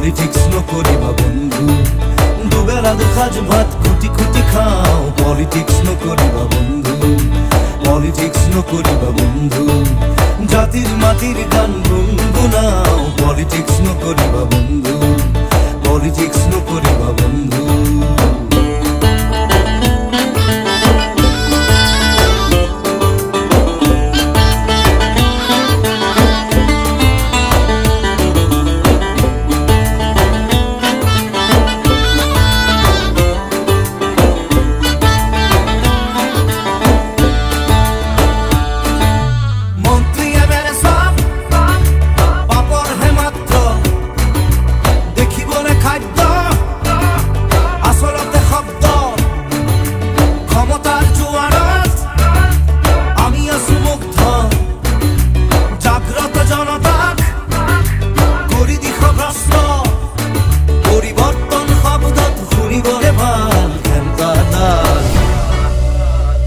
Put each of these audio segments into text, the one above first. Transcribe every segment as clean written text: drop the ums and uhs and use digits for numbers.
Politics নকরিবা বন্ধু, দুবেলা দুখাজ ভাত খুঁটি খুঁটি খাও। পলিটিক্স নকরিবা বন্ধু, পলিটিক্স নকরিবা বন্ধু, জাতির মাটির গান গুনগুনাও। পলিটিক্স নকরিবা বন্ধু, পলিটিক্স নকরিবা বন্ধু।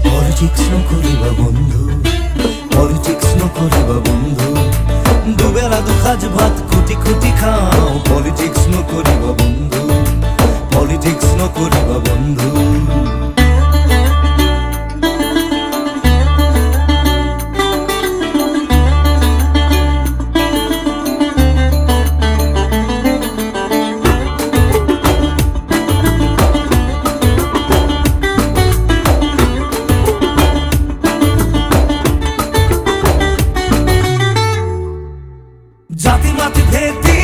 পলিটিক্স নকরিবা বন্ধু, পলিটিক্স নকরিবা বন্ধু, দুবেলা দুখাজ ভাত খুঁটি খুঁটি খাও। পলিটিক্স নকরিবা বন্ধু, পলিটিক্স নকরিবা বন্ধু। জাতি মাতি ভেদি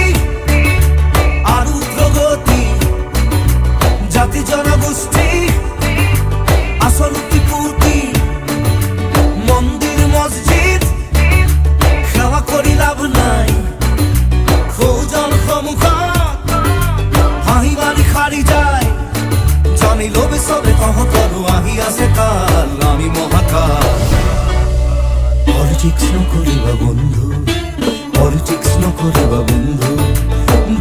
আর উগ্রগতি, জাতি জনগোষ্ঠী আসল উতিপুতি, মন্দির মসজিদ সেবা করি লাভ নাই। খোঁজন সমুখত হাঁহি মারি খারি যায়, জানি লোভে সবে কহতরু আহি আছে কাল, আমি মহাকাল। পলিটিক্স নকরিবা বন্ধু, পলিটিক্স নকরিবা বন্ধু,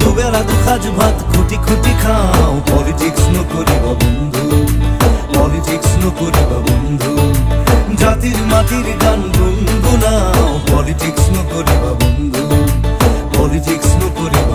দুবেলা দুখাজ ভাত খুঁটি খুঁটি খাও। পলিটিক্স নকরিবা বন্ধু, পলিটিক্স নকরিবা বন্ধু, জাতির মাটির গান গুনগুনাও। পলিটিক্স নকরিবা বন্ধু, পলিটিক্স নকরিবা